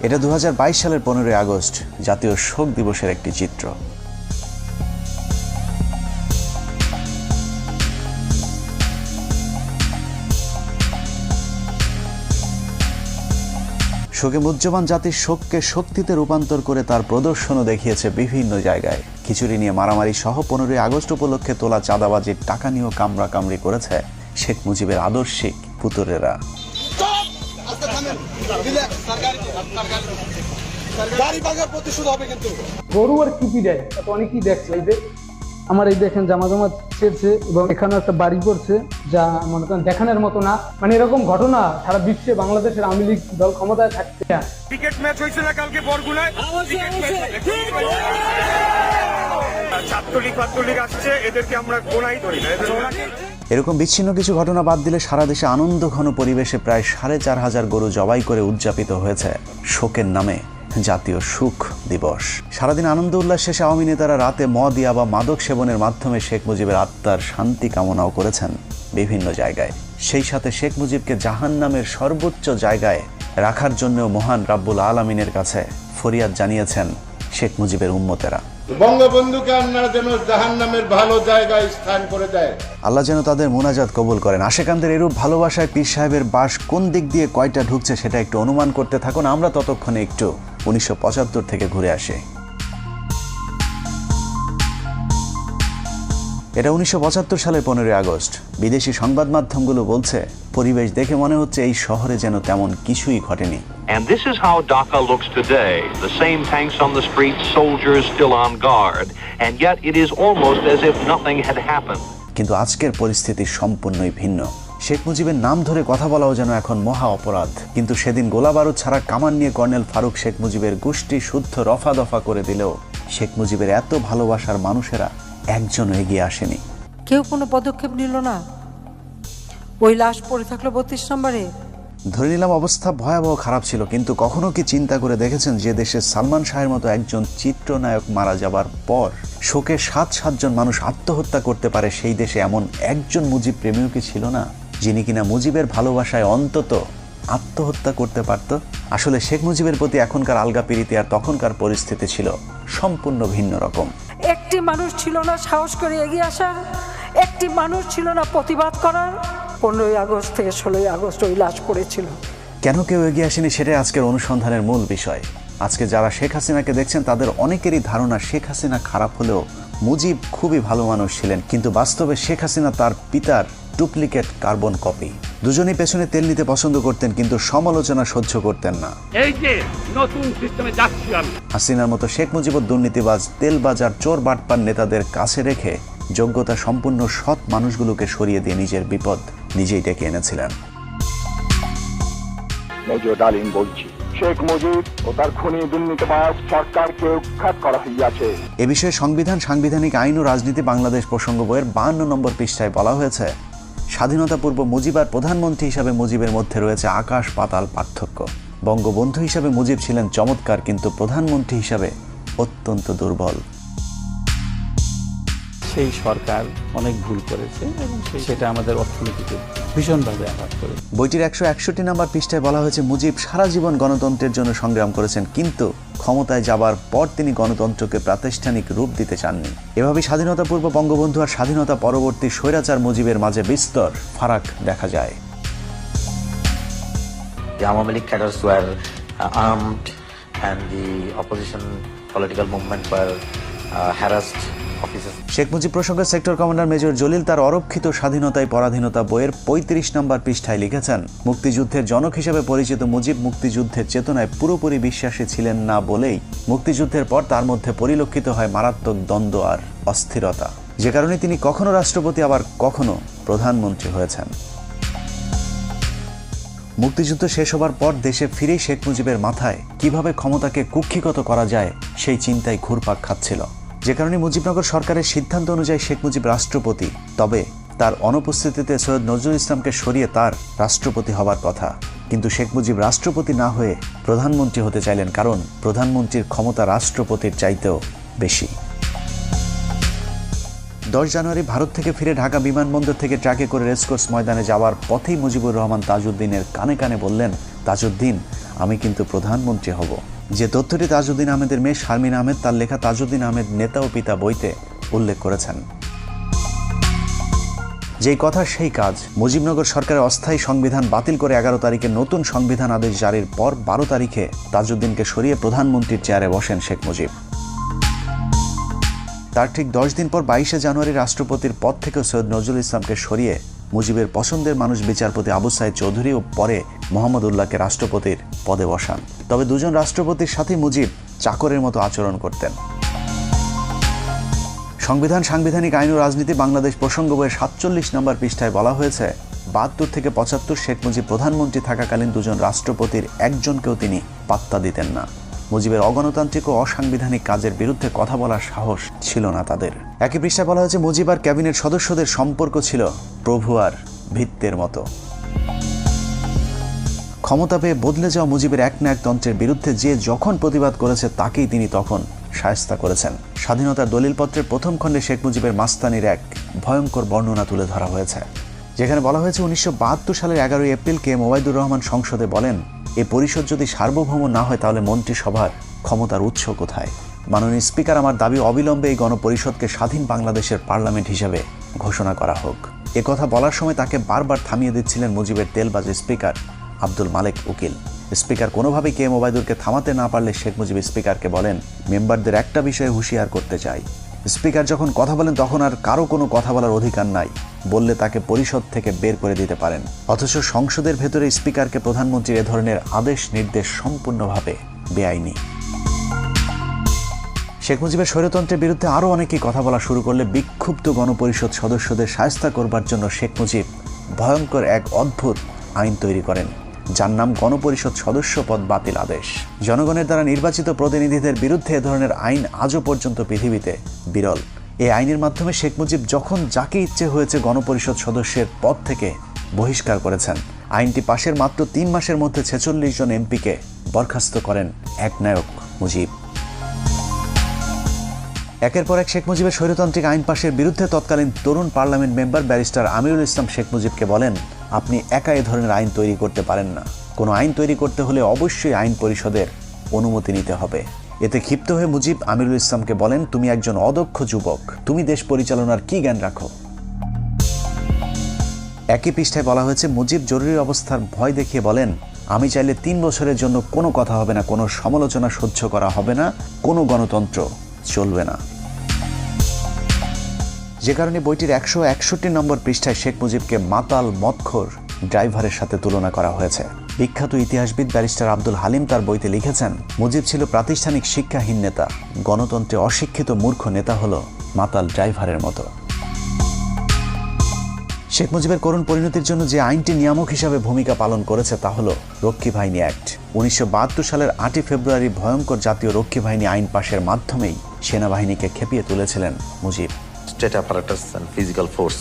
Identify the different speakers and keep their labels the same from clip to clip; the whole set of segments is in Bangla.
Speaker 1: এটা 2022 সালের 15 আগস্ট জাতীয় শোক দিবসের একটি চিত্র। শোকে মুহ্যমান জাতির শোককে শক্তিতে রূপান্তর করে তার প্রদর্শনও দেখিয়েছে বিভিন্ন জায়গায়। খিচুড়ি নিয়ে মারামারি সহ 15 আগস্ট উপলক্ষে তোলা চাঁদাবাজির টাকা নিয়েও কামড়াকামড়ি করেছে শেখ মুজিবের আদর্শিক পুতুরেরা।
Speaker 2: গরু আর কিপি দেয় অনেকেই দেখছে। এই যে আমার এই দেখেন জামাজামাত ছেড়ছে এবং এখানে একটা বাড়ি করছে, যা মনে করেন দেখানোর মতো না। মানে এরকম ঘটনা সারা বিশ্বে বাংলাদেশের আওয়ামী লীগ দল ক্ষমতায় থাকছে।
Speaker 3: ক্রিকেট ম্যাচ হয়েছে না কালকে বরগুনায়, ছাত্রলীগ আসছে, এদেরকে আমরা গোনাই ধরি না।
Speaker 1: এরকম বিচ্ছিন্ন কিছু ঘটনা বাদ দিলে সারা দেশে আনন্দ ঘন পরিবেশে প্রায় 4,500 গরু জবাই করে উদযাপিত হয়েছে শোকের নামে জাতীয় সুখ দিবস। সারাদিন আনন্দ উল্লাস শেষে আওয়ামী নেতারা রাতে মদ বা মাদক সেবনের মাধ্যমে শেখ মুজিবের আত্মার শান্তি কামনাও করেছেন বিভিন্ন জায়গায়। সেই সাথে শেখ মুজিবকে জাহান্নামের সর্বোচ্চ জায়গায় রাখার জন্য মহান রাব্বুল আলামিনের কাছে ফরিয়াদ জানিয়েছেন শেখ মুজিবের উম্মতেরা।
Speaker 4: বঙ্গবন্ধুকে আল্লাহ যেন জাহান্নামের ভালো জায়গায় স্থান করে দেয়,
Speaker 1: আল্লাহ যেন তাদের মুনাজাত কবুল করেন। আশেকানদের এরূপ ভালোবাসায় পীর সাহেবের বাস কোন দিক দিয়ে কয়টা ঢুকছে সেটা একটু অনুমান করতে থাকুন। আমরা ততক্ষণে একটু 1975 থেকে ঘুরে আসি। এটা 1975 সালের 15 আগস্ট। বিদেশি সংবাদ মাধ্যমগুলো বলছে, পরিবেশ দেখে মনে হচ্ছে এই শহরে যেন তেমন কিছুই ঘটেনি।
Speaker 5: And this is how Dhaka looks today. The same tanks on the streets, soldiers still on guard, and yet it is almost as if nothing had happened.
Speaker 1: কিন্তু আজকের পরিস্থিতি সম্পূর্ণই ভিন্ন। শেখ মুজিবের নাম ধরে কথা বলাও যেন এখন মহা অপরাধ। কিন্তু সেদিন গোলাবারুদ ছাড়া কামান নিয়ে কর্নেল ফারুক শেখ মুজিবের গোষ্ঠী শুদ্ধ রফা দফা করে দিলেও শেখ মুজিবের এত ভালোবাসার মানুষেরা একজনও এগিয়ে আসেনি।
Speaker 6: কেউ কোনো পদক্ষেপ নিল না। ওই লাশ পড়ে থাকলো 32 নম্বরে।
Speaker 1: ধরে নিলাম অবস্থা ভয়াবহ খারাপ ছিল, কিন্তু কখনো কি চিন্তা করে দেখেছেন যে দেশে সালমান শাহের মতো একজন চিত্রনায়ক মারা যাবার পর শোকে 7 জন মানুষ আত্মহত্যা করতে পারে, সেই দেশে এমন একজন মুজিব প্রেমীও কি ছিল না, যিনি কিনা মুজিবের ভালোবাসায় অন্তত আত্মহত্যা করতে পারত? আসলে শেখ মুজিবের প্রতি এখনকার আলগা প্রীতি আর তখনকার পরিস্থিতি ছিল সম্পূর্ণ ভিন্ন রকম।
Speaker 6: একটি মানুষ ছিল না সাহস করে এগিয়ে আসার, একটি মানুষ ছিল না প্রতিবাদ করার। 15 আগস্ট থেকে 16 আগস্ট ওই লাশ পড়েছিল।
Speaker 1: কেন কেউ এগিয়ে আসেনি সেটাই আজকের অনুসন্ধানের মূল বিষয়। আজকে যারা শেখ হাসিনাকে দেখছেন তাদের অনেকেরই ধারণা শেখ হাসিনা খারাপ হলেও মুজিব খুবই ভালো মানুষ ছিলেন, কিন্তু বাস্তবে শেখ হাসিনা তার পিতার ডুপ্লিকেট কার্বন কপি। দুজনেই পেছনে তেল নিতে পছন্দ করতেন, কিন্তু সমালোচনা সহ্য করতেন না।
Speaker 3: এই যে নতুন সিস্টেমে যাচ্ছি আমি।
Speaker 1: হাসিনার মতো শেখ মুজিবুর দুর্নীতিবাজ, তেলবাজার, চোর বাটপার নেতাদের কাছে রেখে যোগ্যতা সম্পূর্ণ সৎ মানুষগুলোকে সরিয়ে দিয়ে নিজের বিপদ নিজেই ডেকে এনেছিলেন।
Speaker 7: মেজর ডালিম বলছি, শেখ মুজিব ও তার খুনি দুর্নীতিবাজ সরকারকে উৎখাত করা হইয়াছে।
Speaker 1: এ বিষয়ে সাংবিধানিক আইন ও রাজনীতি বাংলাদেশ প্রসঙ্গ বইয়ের 52 নম্বর পৃষ্ঠায় বলা হয়েছে, স্বাধীনতা পূর্ব মুজিব আর প্রধানমন্ত্রী হিসাবে মুজিবের মধ্যে রয়েছে আকাশ পাতাল পার্থক্য। বঙ্গবন্ধু হিসাবে মুজিব ছিলেন চমৎকার, কিন্তু প্রধানমন্ত্রী হিসাবে অত্যন্ত দুর্বল।
Speaker 8: সেই সরকার অনেক ভুল করেছে এবং সেটা আমাদের অর্থনীতিকে ভীষণভাবে আঘাত করে।
Speaker 1: বইটির 161 নম্বর পৃষ্ঠায় বলা হয়েছে, মুজিব সারা জীবন গণতন্ত্রের জন্য সংগ্রাম করেছেন, কিন্তু ক্ষমতায় যাবার পর তিনি গণতন্ত্রকে প্রাতিষ্ঠানিক রূপ দিতে চাননি। এভাবে স্বাধীনতা পূর্ব বঙ্গবন্ধু আর স্বাধীনতা পরবর্তী স্বৈরাচার মুজিবের মাঝে বিস্তর ফারাক দেখা যায়।
Speaker 9: The Awami League cadres were armed and the opposition political movement were harassed.
Speaker 1: Sheikh Mujib প্রসঙ্গে সেক্টর কমান্ডার মেজর জলিল তার অরক্ষিত স্বাধীনতায় পরাধীনতা বইয়ের 35 নম্বর পৃষ্ঠায় লিখেছেন, মুক্তিযুদ্ধের জনক হিসেবে পরিচিত মুজিব মুক্তিযুদ্ধের চেতনায় পুরোপুরি বিশ্বাসী ছিলেন না বলেই মুক্তিযুদ্ধের পর তার মধ্যে পরিলক্ষিত হয় মারাত্মক দ্বন্দ্ব আর অস্থিরতা, যে কারণে তিনি কখনো রাষ্ট্রপতি আবার কখনো প্রধানমন্ত্রী হয়েছেন। মুক্তিযুদ্ধ শেষ হবার পর দেশে ফিরেই শেখ মুজিবের মাথায় কিভাবে ক্ষমতাকে কুক্ষিগত করা যায় সেই চিন্তায় ঘুরপাক খাচ্ছিল, যে কারণে মুজিবনগর সরকারের সিদ্ধান্ত অনুযায়ী শেখ মুজিব রাষ্ট্রপতি। তবে তার অনুপস্থিতিতে সৈয়দ নজরুল ইসলামকে সরিয়ে তার রাষ্ট্রপতি হবার কথা, কিন্তু শেখ মুজিব রাষ্ট্রপতি না হয়ে প্রধানমন্ত্রী হতে চাইলেন, কারণ প্রধানমন্ত্রীর ক্ষমতা রাষ্ট্রপতির চাইতেও বেশি। 10 জানুয়ারি ভারত থেকে ফিরে ঢাকা বিমানবন্দর থেকে ট্রাকে করে রেসকোর্স ময়দানে যাওয়ার পথেই মুজিবুর রহমান তাজউদ্দিনের কানে কানে বললেন, তাজউদ্দিন, আমি কিন্তু প্রধানমন্ত্রী হব। যে তথ্যটি তাজউদ্দিন আহমেদের মেয়ে শারমিন আহমেদ তার লেখা তাজউদ্দিন আহমেদ নেতা ও পিতা বইতে উল্লেখ করেছেন। যেই কথা সেই কাজ। মুজিবনগর সরকারের অস্থায়ী সংবিধান বাতিল করে 11 তারিখে নতুন সংবিধান আদেশ জারির পর 12 তারিখে তাজউদ্দিনকে সরিয়ে প্রধানমন্ত্রীর চেয়ারে বসেন শেখ মুজিব। তার ঠিক 10 দিন পর 22শে জানুয়ারি রাষ্ট্রপতির পদ থেকে সৈয়দ নজরুল ইসলামকে সরিয়ে মুজিবের পছন্দের মানুষ বিচারপতি আবু সাইদ চৌধুরী ও পরে মোহাম্মদ উল্লাহকে রাষ্ট্রপতির পদে বসান। তবে দুজন রাষ্ট্রপতির সাথে মুজিব চাকরের মতো আচরণ করতেন। সংবিধান, সাংবিধানিক আইন ও রাজনীতি বাংলাদেশ প্রসঙ্গ বইয়ের 47 নম্বর পৃষ্ঠায় বলা হয়েছে 72 থেকে 75 শেখ মুজিব প্রধানমন্ত্রী থাকাকালীন দুজন রাষ্ট্রপতির একজনকেও তিনি পাত্তা দিতেন না। মুজিবের অগণতান্ত্রিক ও অসাংবিধানিক কাজের বিরুদ্ধে কথা বলার সাহস ছিল না তাদের। একই পৃষ্ঠায় বলা হয়েছে মুজিব আর ক্যাবিনেট সদস্যদের সম্পর্ক ছিল প্রভু আর ভিত্তের মতো। ক্ষমতা পেয়ে বদলে যাওয়া মুজিবের একনায়কতন্ত্রের বিরুদ্ধে যে যখন প্রতিবাদ করেছে তাকেই তিনি তখন শায়েস্তা করেছেন। স্বাধীনতার দলিলপত্রের প্রথম খণ্ডে শেখ মুজিবের মাস্তানির এক ভয়ঙ্কর বর্ণনা তুলে ধরা হয়েছে, যেখানে বলা হয়েছে 1972 সালের 11 এপ্রিল কে ওবায়দুর রহমান সংসদে বলেন, এ পরিষদ যদি সার্বভৌম না হয় তাহলে মন্ত্রিসভার ক্ষমতার উৎস কোথায়? মাননীয় স্পিকার, আমার দাবি অবিলম্বে এই গণপরিষদকে স্বাধীন বাংলাদেশের পার্লামেন্ট হিসেবে ঘোষণা করা হোক। এ কথা বলার সময় তাকে বারবার থামিয়ে দিচ্ছিলেন মুজিবের তেলবাজ স্পিকার আব্দুল মালেক উকিল। স্পিকার কোনোভাবেই কে ওবায়দুরকে থামাতে না পারলে শেখ মুজিব স্পিকারকে বলেন, মেম্বারদের একটা বিষয়ে হুঁশিয়ার করতে চাই। স্পিকার যখন কথা বলেন তখন আর কারো কোনো কথা বলার অধিকার নাই, বললে তাকে পরিষদ থেকে বের করে দিতে পারেন। অথচ সংসদের ভেতরে স্পিকারকে প্রধানমন্ত্রীর এ ধরনের আদেশ নির্দেশ সম্পূর্ণভাবে বেআইনি। শেখ মুজিবের স্বৈরতন্ত্রের বিরুদ্ধে আরও অনেকেই কথা বলা শুরু করলে বিক্ষুব্ধ গণপরিষদ সদস্যদের শায়েস্তা করবার জন্য শেখ মুজিব ভয়ঙ্কর এক অদ্ভুত আইন তৈরি করেন, যার নাম গণপরিষদ সদস্য পদ বাতিল আদেশ। জনগণের দ্বারা নির্বাচিত প্রতিনিধিদের বিরুদ্ধে এ ধরনের আইন আজও পর্যন্ত পৃথিবীতে বিরল। এই আইনের মাধ্যমে শেখ মুজিব যখন যাকে ইচ্ছে হয়েছে গণপরিষদ সদস্যের পদ থেকে বহিষ্কার করেছেন। আইনটি পাশের মাত্র 3 মাসের মধ্যে 46 জন এমপিকে বরখাস্ত করেন একনায়ক মুজিব। একের পর এক শেখ মুজিবের স্বৈরতান্ত্রিক আইন পাশের বিরুদ্ধে তৎকালীন তরুণ parliament member barrister Amirul Islam Sheikh মুজিবকে বলেন, আপনি একা এ ধরনের আইন তৈরি করতে পারেন না। কোনো আইন তৈরি করতে হলে অবশ্যই আইন পরিষদের অনুমতি নিতে হবে। এতে ক্ষিপ্ত হয়ে মুজিব আমিরুল ইসলামকে বলেন, তুমি একজন অদক্ষ যুবক, তুমি দেশ পরিচালনার কি জ্ঞান রাখো? একই পৃষ্ঠায় বলা হয়েছে মুজিব জরুরি অবস্থার ভয় দেখিয়ে বলেন, আমি চাইলে 3 বছরের জন্য কোনো কথা হবে না, কোনো সমালোচনা সহ্য করা হবে না, কোনো গণতন্ত্র চলবে না। যে কারণে বইটির 161 নম্বর পৃষ্ঠায় শেখ মুজিবকে মাতাল মদখোর ড্রাইভারের সাথে তুলনা করা হয়েছে। বিখ্যাত ইতিহাসবিদ ব্যারিস্টার আব্দুল হালিম তার বইতে লিখেছেন, মুজিব ছিল প্রাতিষ্ঠানিক শিক্ষাহীন নেতা, গণতন্ত্রে অশিক্ষিত মূর্খ নেতা হলো মাতাল ড্রাইভারের মতো। শেখ মুজিবের করুণ পরিণতির জন্য যে আইনটি নিয়ামক হিসাবে ভূমিকা পালন করেছে তা হলো রক্ষী বাহিনী অ্যাক্ট। 1972 সালের 8 ফেব্রুয়ারি ভয়ঙ্কর জাতীয় রক্ষী বাহিনী আইন পাশের মাধ্যমেই সেনাবাহিনীকে খেপিয়ে তুলেছিলেন Mujib.
Speaker 9: State apparatus and physical force.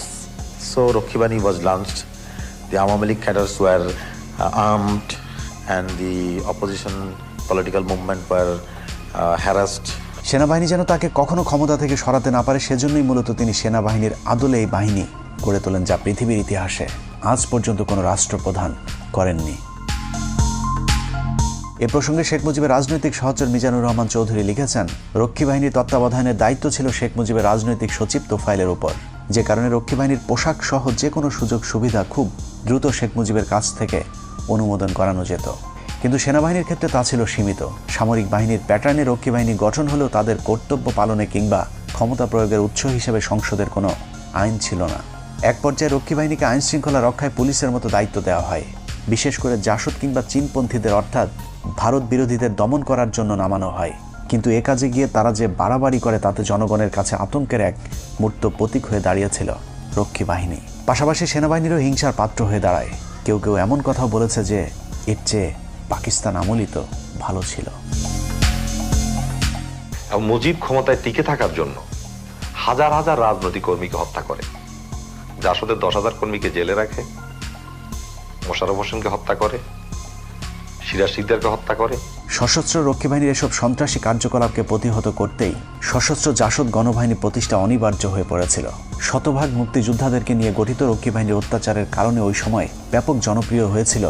Speaker 9: So Rakhi Bahini was launched. The Awami League cadres were armed and the opposition political movement were harassed.
Speaker 1: সেনাবাহিনী যেন তাকে কখনো ক্ষমতা থেকে সরাতে না পারে, সেজন্যই মূলত তিনি সেনাবাহিনীর আদলে এই বাহিনী গড়ে তোলেন, যা পৃথিবীর ইতিহাসে আজ পর্যন্ত কোনো রাষ্ট্রপ্রধান করেননি। এ প্রসঙ্গে শেখ মুজিবের রাজনৈতিক সহচর মিজানুর রহমান চৌধুরী লিখেছেন, রক্ষী বাহিনীর তত্ত্বাবধানের দায়িত্ব ছিল শেখ মুজিবের রাজনৈতিক সচিব তোফায়েলের উপর, যে কারণে রক্ষী বাহিনীর পোশাক সহ যে কোনো সুযোগ সুবিধা খুব দ্রুত শেখ মুজিবের কাছ থেকে অনুমোদন করানো যেত। কিন্তু সেনাবাহিনীর ক্ষেত্রে তা ছিল সীমিত। সামরিক বাহিনীর প্যাটার্নে রক্ষী বাহিনী গঠন হলেও তাদের কর্তব্য পালনে কিংবা ক্ষমতা প্রয়োগের উৎস হিসেবে সংসদের কোনো আইন ছিল না। এক পর্যায়ে রক্ষী বাহিনীকে আইন শৃঙ্খলা রক্ষায় পুলিশের মতো দায়িত্ব দেওয়া হয়, বিশেষ করে জাসদ কিংবা চীনপন্থীদের অর্থাৎ ভারত বিরোধীদের দমন করার জন্য নামানো হয়। কিন্তু এ কাজে গিয়ে তারা যে বাড়াবাড়ি করে তাতে জনগণের কাছে আতঙ্কের এক মূর্ত প্রতীক হয়ে দাঁড়িয়েছিল রক্ষী বাহিনী। পাশাপাশি সেনাবাহিনীরও হিংসার পাত্র হয়ে দাঁড়ায়। কেউ কেউ এমন কথাও বলেছে যে এর চেয়ে পাকিস্তান আমলই তো ভালো ছিল।
Speaker 10: মুজিব ক্ষমতায় টিকে থাকার জন্য হাজার হাজার রাজনৈতিক কর্মীকে হত্যা করে, জাসদের 10,000 কর্মীকে জেলে রাখে, মোশাররফ হোসেনকে হত্যা করে, সিরাজ শিকদারকে হত্যা করে।
Speaker 1: সশস্ত্র রক্ষী বাহিনীর এসব সন্ত্রাসী কার্যকলাপকে প্রতিহত করতেই সশস্ত্র জাসদ গণবাহিনী প্রতিষ্ঠা অনিবার্য হয়ে পড়েছিল। শতভাগ মুক্তিযোদ্ধাদেরকে নিয়ে গঠিত রক্ষী বাহিনীর অত্যাচারের কারণে ওই সময় ব্যাপক জনপ্রিয় হয়েছিল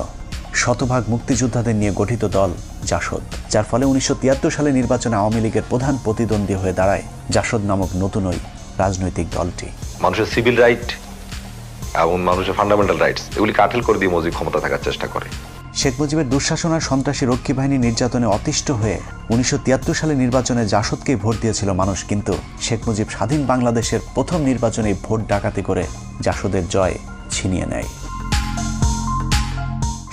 Speaker 1: শতভাগ মুক্তিযোদ্ধাদের নিয়ে গঠিত দল জাসদ, যার ফলে 1973 সালে নির্বাচনে আওয়ামী লীগের প্রধান প্রতিদ্বন্দ্বী হয়ে দাঁড়ায় জাসদ নামক নতুন ওই রাজনৈতিক দলটি।
Speaker 10: মানুষের সিভিল রাইট এবং মানুষের ফান্ডামেন্টাল রাইটস এগুলি কাঠিল করে দিয়ে মুজিব ক্ষমতা থাকার চেষ্টা করে।
Speaker 1: শেখ মুজিবের দুঃশাসন আর সন্ত্রাসী রক্ষী বাহিনী নির্যাতনে অতিষ্ঠ হয়ে 1973 সালে নির্বাচনে জাসদকেই ভোট দিয়েছিল মানুষ, কিন্তু শেখ মুজিব স্বাধীন বাংলাদেশের প্রথম নির্বাচনে ভোট ডাকাতি করে জাসদের জয় ছিনিয়ে নেয়।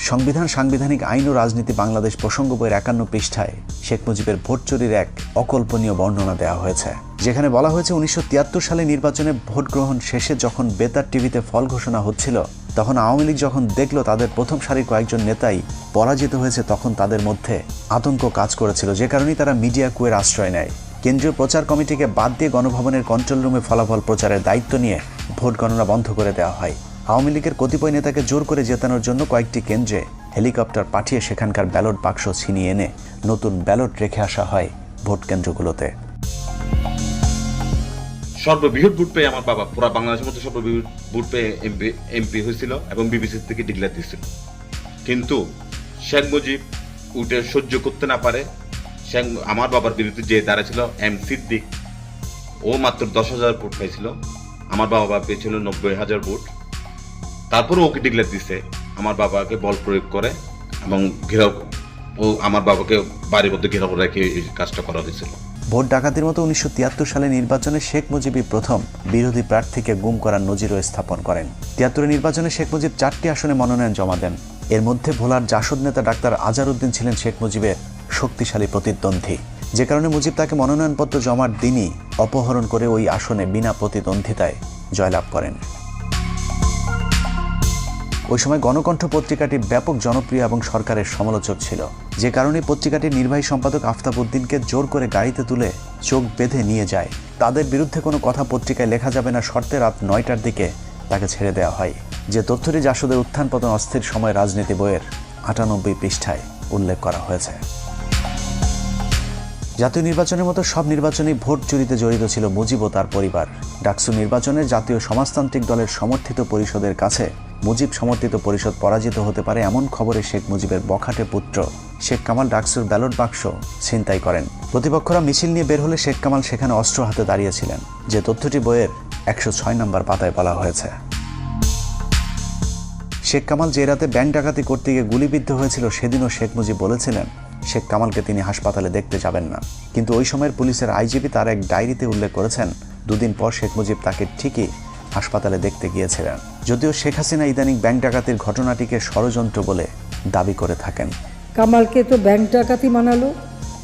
Speaker 1: সংবিধান, সাংবিধানিক আইন ও রাজনীতি বাংলাদেশ প্রসঙ্গ বইয়ের 51 পৃষ্ঠায় শেখ মুজিবের ভোট চুরির এক অকল্পনীয় বর্ণনা দেওয়া হয়েছে, যেখানে বলা হয়েছে 1973 সালে নির্বাচনে ভোট গ্রহণ শেষে যখন বেতার টিভিতে ফল ঘোষণা হচ্ছিল, তখন আওয়ামী লীগ যখন দেখল তাদের প্রথম সারির কয়েকজন নেতাই পরাজিত হয়েছে, তখন তাদের মধ্যে আতঙ্ক কাজ করেছিল, যে কারণেই তারা মিডিয়া কুয়ের আশ্রয় নেয়। কেন্দ্রীয় প্রচার কমিটিকে বাদ দিয়ে গণভবনের কন্ট্রোল রুমে ফলাফল প্রচারের দায়িত্ব নিয়ে ভোট গণনা বন্ধ করে দেওয়া হয়। আওয়ামী লীগের কতিপয় নেতাকে জোর করে জেতানোর জন্য কয়েকটি কেন্দ্রে হেলিকপ্টার পাঠিয়ে সেখানকার ব্যালট বাক্স ছিনিয়ে এনে নতুন ব্যালট রেখে আসা হয় ভোট কেন্দ্রগুলোতে।
Speaker 11: সর্ববৃহৎ ভোট পেয়ে আমার বাবা পুরা বাংলাদেশের মধ্যে সর্ববৃহৎ ভোট পেয়ে এমপি হয়েছিল এবং বিবিসি থেকে ডিক্লেয়ার দিয়েছিল। কিন্তু শেখ মুজিব উঠে সহ্য করতে না পারে আমার বাবার বিরুদ্ধে যে দাঁড়াছিল এম সিদ্দিক, ও মাত্র 10,000 ভোট পাইছিল, আমার বাবা পেয়েছিল 90,000 ভোট। তারপরে ওকে ডিক্লেয়ার দিছে, আমার বাবাকে বল প্রয়োগ করে এবং ঘেরাও, ও আমার বাবাকে বাড়ির মধ্যে ঘেরাও রেখে এই কাজটা করা হয়েছিল।
Speaker 1: ভোট ডাকাতির মতো 1973 সালে নির্বাচনে শেখ মুজিবই প্রথম বিরোধী প্রার্থীকে গুম করার নজিরও স্থাপন করেন। 73 নির্বাচনে শেখ মুজিব 4টি আসনে মনোনয়ন জমা দেন। এর মধ্যে ভোলার জাসদ নেতা ডাক্তার আজহারউদ্দিন ছিলেন শেখ মুজিবের শক্তিশালী প্রতিদ্বন্দ্বী, যে কারণে মুজিব তাকে মনোনয়নপত্র জমার দিনই অপহরণ করে ওই আসনে বিনা প্রতিদ্বন্দ্বিতায় জয়লাভ করেন। ওই সময় গণকণ্ঠ পত্রিকাটি ব্যাপক জনপ্রিয় এবং সরকারের সমালোচক ছিল, যে কারণে পত্রিকাটির নির্বাহী সম্পাদক আফতাব উদ্দিনকে জোর করে গাড়িতে তুলে চোখ বেঁধে নিয়ে যায়। তাদের বিরুদ্ধে কোনো কথা পত্রিকায় লেখা যাবে না শর্তে রাত 9টার দিকে তাকে ছেড়ে দেওয়া হয়, যে তথ্যটি জাসদের উত্থান পতন অস্থির সময় রাজনীতি বইয়ের 98 পৃষ্ঠায় উল্লেখ করা হয়েছে। জাতীয় নির্বাচনের মতো সব নির্বাচনেই ভোট চুরিতে জড়িত ছিল মুজিব ও তার পরিবার। ডাকসু নির্বাচনে জাতীয় সমাজতান্ত্রিক দলের সমর্থিত পরিষদের কাছে মুজিব সমর্থিত পরিষদ পরাজিত হতে পারে এমন খবরে শেখ মুজিবের বখাটে পুত্র শেখ কামাল ডাকসুর ব্যালট বাক্স ছিনতাই করেন। প্রতিপক্ষরা মিছিল নিয়ে বের হলে শেখ কামাল সেখানে অস্ত্র হাতে দাঁড়িয়েছিলেন, যে তথ্যটি বইয়ের 106 নম্বর পাতায় বলা হয়েছে। শেখ কামাল যে রাতে ব্যাংক ডাকাতি করতে গিয়ে গুলিবিদ্ধ হয়েছিল, সেদিনও শেখ মুজিব বলেছিলেন শেখ কামালকে তিনি হাসপাতালে দেখতে যাবেন না, কিন্তু ওই সময়ের পুলিশের আইজিপি তার এক ডায়েরিতে উল্লেখ করেছেন 2 দিন পর শেখ মুজিব তাকে ঠিকই হাসপাতালে দেখতে গিয়েছিলেন, যদিও শেখ হাসিনা ইদানিং ব্যাংক ডাকাতির ঘটনাটিকে ষড়যন্ত্র বলে দাবি করে থাকেন।
Speaker 6: কামালকে তো ব্যাংক ডাকাতি মানালো,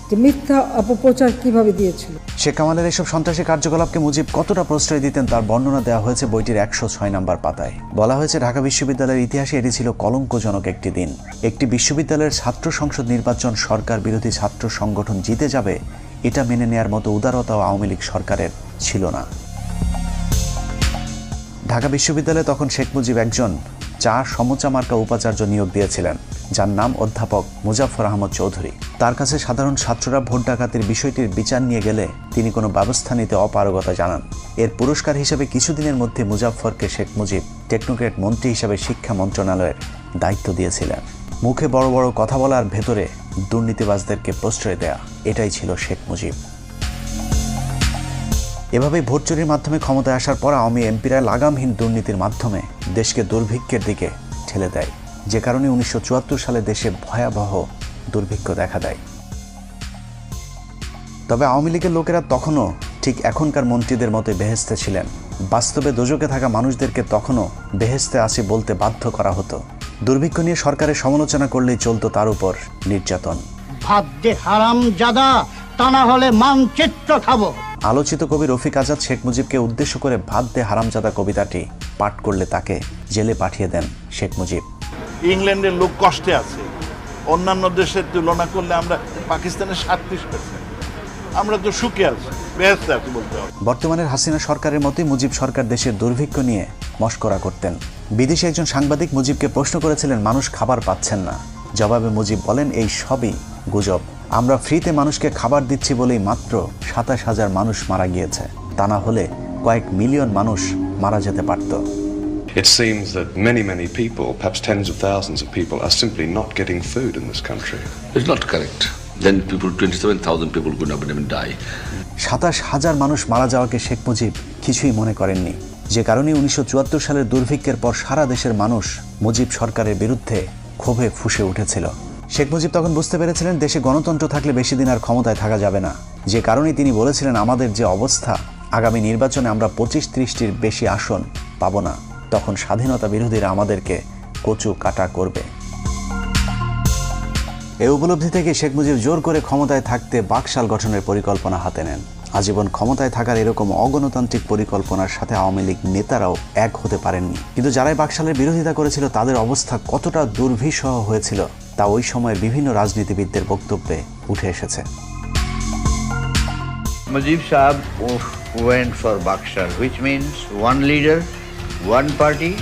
Speaker 6: যে মিথ্যা অপপ্রচার কিভাবে দিয়েছিল।
Speaker 1: শেখ কামালের এসব সন্ত্রাসী কার্যকলাপকে মুজিব কতটা প্রশ্রয় দিতেন তার বর্ণনা দেওয়া হয়েছে বইটির 106 নম্বর পাতায়। বলা হয়েছে, ঢাকা বিশ্ববিদ্যালয়ের ইতিহাসে এটি ছিল কলঙ্কজনক একটি দিন। একটি বিশ্ববিদ্যালয়ের ছাত্র সংসদ নির্বাচন সরকার বিরোধী ছাত্র সংগঠন জিতে যাবে, এটা মেনে নেয়ার মতো উদারতাও আওয়ামী লীগ সরকারের ছিল না। ঢাকা বিশ্ববিদ্যালয়ে তখন শেখ মুজিব একজন সমুচা মার্কা উপাচার্য নিয়োগ দিয়েছিলেন, যার নাম অধ্যাপক মুজাফফর আহমদ চৌধুরী। তার কাছে সাধারণ ছাত্ররা ভোট ডাকাতির বিষয়টির বিচার নিয়ে গেলে তিনি কোনো ব্যবস্থা নিতে অপারগতা জানান। এর পুরস্কার হিসেবে কিছুদিনের মধ্যে মুজাফফরকে শেখ মুজিব টেকনোক্রেট মন্ত্রী হিসেবে শিক্ষা মন্ত্রণালয়ের দায়িত্ব দিয়েছিলেন। মুখে বড় বড় কথা বলার ভেতরে দুর্নীতিবাজদেরকে প্রশ্রয় দেয়া, এটাই ছিল শেখ মুজিব। এভাবেই ভোট চুরির মাধ্যমে ক্ষমতায় আসার পর আওয়ামী এমপিরা লাগামহীন দুর্নীতির মাধ্যমে দেশকে দুর্ভিক্ষের দিকে ঠেলে দেয়, যে কারণে 1974 সালে দেশে ভয়াবহ দুর্ভিক্ষ দেখা দেয়। তবে আওয়ামী লীগের লোকেরা তখনও ঠিক এখনকার মন্ত্রীদের মতো বেহেশতে ছিলেন। বাস্তবে দোজকে থাকা মানুষদেরকে তখনও বেহেশতে আসি বলতে বাধ্য করা হতো। দুর্ভিক্ষ নিয়ে সরকারের সমালোচনা করলেই চলতো তার উপর নির্যাতন।
Speaker 12: ভাত দে হারামজাদা, তা না হলে মানচিত্র খাবো।
Speaker 1: আলোচিত কবি রফিক আজাদ শেখ মুজিবকে উদ্দেশ্য করে ভাত দে হারামজাদা কবিতাটি পাঠ করলে তাকে জেলে পাঠিয়ে দেন শেখ মুজিব।
Speaker 4: ইংল্যান্ডের লোক কষ্টে আছে, অন্যান্য দেশের তুলনা করলে আমরা পাকিস্তানের 37%, আমরা তো সুখে আছি, বেহেশতে আছি বলতে হবে।
Speaker 1: বর্তমানের হাসিনা সরকারের মতোই মুজিব সরকার দেশের দুর্ভিক্ষ নিয়ে মশকরা করতেন। বিদেশি একজন সাংবাদিক মুজিবকে প্রশ্ন করেছিলেন মানুষ খাবার পাচ্ছেন না, জবাবে মুজিব বলেন এই সবই গুজব, আমরা ফ্রিতে মানুষকে খাবার দিচ্ছি বলেই মাত্র 27,000 মানুষ মারা গিয়েছে, তা না হলে কয়েক মিলিয়ন মানুষ মারা যেতে পারত।
Speaker 13: It seems that many people, perhaps tens of thousands of people, are simply not getting food in this country.
Speaker 14: It's not correct. Then 27,000 people could not even die.
Speaker 1: 27,000 মানুষ মারা যাওয়াকে শেখ মুজিব কিছুই মনে করেননি, যে কারণে 1974 সালের দুর্ভিক্ষের পর সারা দেশের মানুষ মুজিব সরকারের বিরুদ্ধে ক্ষোভে ফুঁসে উঠেছিল। শেখ মুজিব তখন বুঝতে পেরেছিলেন দেশে গণতন্ত্র থাকলে বেশি দিন আর ক্ষমতায় থাকা যাবে না, যে কারণে তিনি বলেছিলেন আমাদের যে অবস্থা, আগামী নির্বাচনে আমরা 25-30টির বেশি আসন পাবো না, তখন স্বাধীনতা বিরোধীরা আমাদেরকে কচু কাটা করবে। এই উপলব্ধি থেকে শেখ মুজিব জোর করে ক্ষমতায় থাকতে বাকশাল গঠনের পরিকল্পনা হাতে নেন। আজীবন ক্ষমতায় থাকার এরকম অগণতান্ত্রিক পরিকল্পনার সাথে আওয়ামী লীগ নেতারাও এক হতে পারেননি, কিন্তু যারাই বাকশালের বিরোধিতা করেছিল তাদের অবস্থা কতটা দুর্বিষহ হয়েছিল তা ওই সময়ের বিভিন্ন রাজনীতিবিদদের বক্তব্যে উঠে এসেছে।
Speaker 15: Mujib Saab went for Bakshal, which means one leader, one party,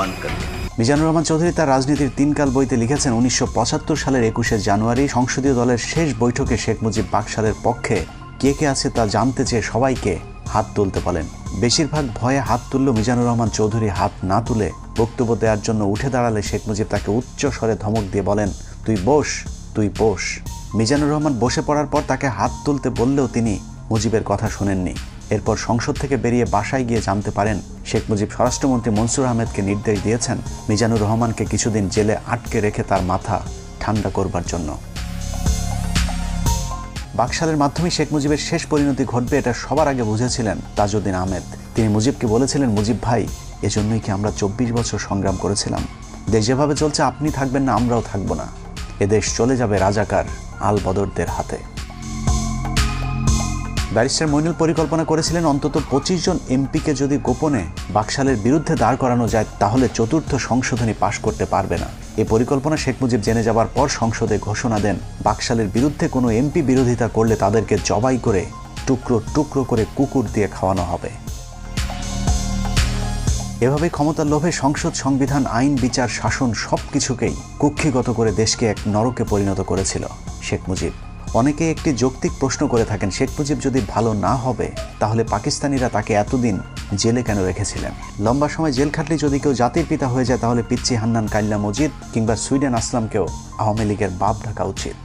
Speaker 15: one country.
Speaker 1: Mizanur Rahman Chowdhury তার রাজনীতির 3 কাল বইতে লিখেছেন 1975 সালের 21শে জানুয়ারি সংসদীয় দলের শেষ বৈঠকে শেখ মুজিব বাকশালের পক্ষে কে কে আছে তা জানতে চেয়ে সবাইকে হাত তুলতে বলেন। বেশিরভাগ ভয়ে হাত তুলল মিজানুর রহমান চৌধুরী হাত না তুলে বক্তব্য দেওয়ার জন্য উঠে দাঁড়ালে শেখ মুজিব তাকে উচ্চ স্বরে ধমক দিয়ে বলেন, তুই বস, তুই বস। মিজানুর রহমান বসে পড়ার পর তাকে হাত তুলতে বললেও তিনি মুজিবের কথা শোনেননি। এরপর সংসদ থেকে বেরিয়ে বাসায় গিয়ে জানতে পারেন শেখ মুজিব স্বরাষ্ট্রমন্ত্রী মনসুর আহমেদকে নির্দেশ দিয়েছেন মিজানুর রহমানকে কিছুদিন জেলে আটকে রেখে তার মাথা ঠান্ডা করবার জন্য। বাকশালের মাধ্যমে শেখ মুজিবের শেষ পরিণতি ঘটবে এটা সবার আগে বুঝেছিলেন তাজউদ্দিন আহমেদ। তিনি মুজিবকে বলেছিলেন, মুজিব ভাই, এজন্যই কি আমরা 24 বছর সংগ্রাম করেছিলাম? দেশ যেভাবে চলছে আপনি থাকবেন না, আমরাও থাকব না। এদেশ চলে যাবে রাজাকার আল বদরদের হাতে। ব্যারিস্টার মইনুল পরিকল্পনা করেছিলেন অন্তত 25 জন এমপিকে যদি গোপনে বাকশালের বিরুদ্ধে দাঁড় করানো যায় তাহলে 4র্থ সংশোধনী পাশ করতে পারবে না। এই পরিকল্পনা শেখ মুজিব জেনে যাবার পর সংসদে ঘোষণা দেন বাকশালের বিরুদ্ধে কোনো এমপি বিরোধিতা করলে তাদেরকে জবাই করে টুকরো টুকরো করে কুকুর দিয়ে খাওয়ানো হবে। এভাবে ক্ষমতার লোভে সংসদ, সংবিধান, আইন, বিচার, শাসন সবকিছুকেই কুক্ষিগত করে দেশকে এক নরকে পরিণত করেছিল শেখ মুজিব। অনেকে একটি যৌক্তিক প্রশ্ন করে থাকেন, শেখ মুজিব যদি ভালো না হবে তাহলে পাকিস্তানিরা তাকে এতদিন জেলে কেন রেখেছিলেন? লম্বা সময় জেল খাটলে যদি কেউ জাতির পিতা হয়ে যায় তাহলে পিচ্চি হান্নান কাইল্লা মজিদ কিংবা সুইডেন আসলামকেও আওয়ামী লীগের বাপ ডাকা উচিত।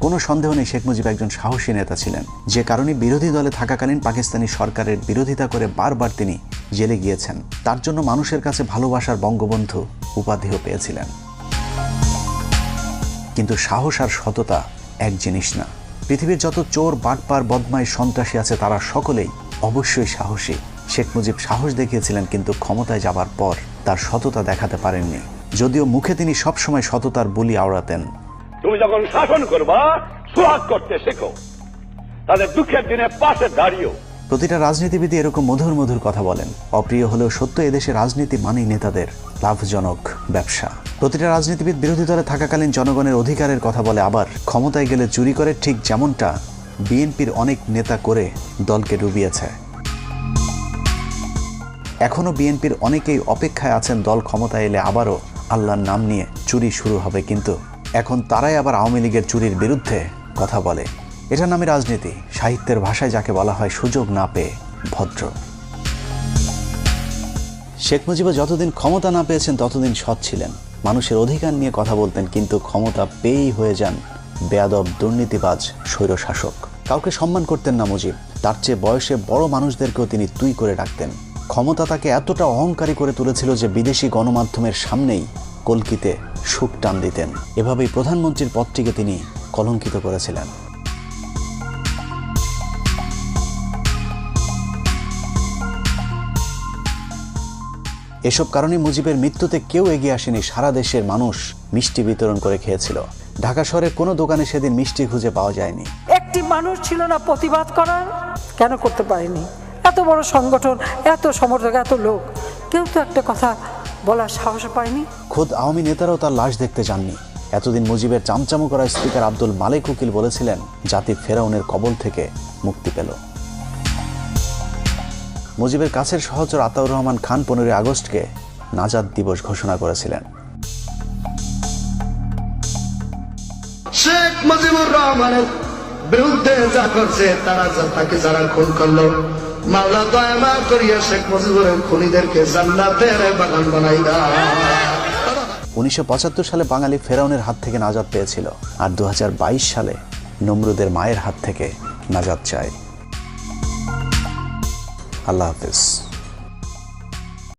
Speaker 1: কোনো সন্দেহ নেই শেখ মুজিব একজন সাহসী নেতা ছিলেন, যে কারণে বিরোধী দলে থাকাকালীন পাকিস্তানি সরকারের বিরোধিতা করে বারবার তিনি জেলে গিয়েছেন। তার জন্য মানুষের কাছে ভালোবাসার বঙ্গবন্ধু উপাধিও পেয়েছিলেন। কিন্তু সাহস আর সততা এক জিনিস না। পৃথিবীর যত চোর, বাটপার, বদমাই, সন্ত্রাসী আছে তারা সকলেই অবশ্যই সাহসী। শেখ মুজিব সাহস দেখিয়েছিলেন, কিন্তু ক্ষমতায় যাবার পর তার সততা দেখাতে পারেননি, যদিও মুখে তিনি সবসময় সততার বুলি আওড়াতেন।
Speaker 3: তুমি যখন শাসন করবা, সুহাগ করতে শেখো, তাদের দুঃখের দিনে পাশে দাঁড়িয়েও।
Speaker 1: প্রতিটা রাজনীতিবিদ এরকম মধুর মধুর কথা বলেন। অপ্রিয় হলেও সত্য, এদেশে রাজনীতি মানেই নেতাদের লাভজনক ব্যবসা। প্রতিটা রাজনীতিবিদ বিরোধী দলে থাকাকালীন জনগণের অধিকারের কথা বলে, আবার ক্ষমতায় গেলে চুরি করে, ঠিক যেমনটা বিএনপির অনেক নেতা করে দলকে ডুবিয়েছে। এখনো বিএনপির অনেকেই অপেক্ষায় আছেন দল ক্ষমতায় এলে আবারও আল্লাহর নাম নিয়ে চুরি শুরু হবে, কিন্তু এখন তারাই আবার আওয়ামী লীগের চুরির বিরুদ্ধে কথা বলে। এটার নামে রাজনীতি, সাহিত্যের ভাষায় যাকে বলা হয় সুযোগ না পেয়ে ভদ্র। শেখ মুজিবও যতদিন ক্ষমতা না পেয়েছেন ততদিন সৎ ছিলেন, মানুষের অধিকার নিয়ে কথা বলতেন, কিন্তু ক্ষমতা পেয়েই হয়ে যান বেয়াদব, দুর্নীতিবাজ, স্বৈরশাসক। কাউকে সম্মান করতেন না মুজিব, তার চেয়ে বয়সে বড় মানুষদেরকেও তিনি তুই করে ডাকতেন। ক্ষমতা তাকে এতটা অহংকারী করে তুলেছিল যে বিদেশি গণমাধ্যমের সামনেই কলকিতে সুখ টান দিতেন। এভাবেই প্রধানমন্ত্রীর পদটিকে তিনি কলঙ্কিত করেছিলেন। এসব কারণে মুজিবের মৃত্যুতে কেউ এগিয়ে আসেনি। সারা দেশের মানুষ মিষ্টি বিতরণ করে খেয়েছিল। ঢাকা শহরের কোনো দোকানে সেদিন মিষ্টি খুঁজে পাওয়া যায়নি।
Speaker 6: একটি মানুষ ছিল না প্রতিবাদ করার? কেন করতে পারেনি? এত বড় সংগঠন, এত সমর্থক, এত লোক, কেউ তো একটা কথা বলার সাহস পায়নি।
Speaker 1: খোদ আওয়ামী নেতারাও তার লাশ দেখতে যাননি। এতদিন মুজিবের চামচামু করা স্পিকার আব্দুল মালেক উকিল বলেছিলেন জাতি ফেরাউনের কবল থেকে মুক্তি পেল। মুজিবের কাছের সহচর আতাউর রহমান খান 15 আগস্টকে নাজাত দিবস ঘোষণা করেছিলেন।
Speaker 12: শেখ মুজিবুর রহমানের বিরুদ্ধে যা করছে, তাকে যারা খুন করলো,
Speaker 16: মাওলা দয়া করিয়া শেখ মুজিবুরের খুনিদেরকে জান্নাতের বাগান বানাই দাও।
Speaker 1: 1975 সালে বাঙালি ফেরাউনের হাত থেকে নাজাত পেয়েছিল, আর 2022 সালে নমরুদের মায়ের হাত থেকে নাজাত চায়। আল্লাহ হাফেজ।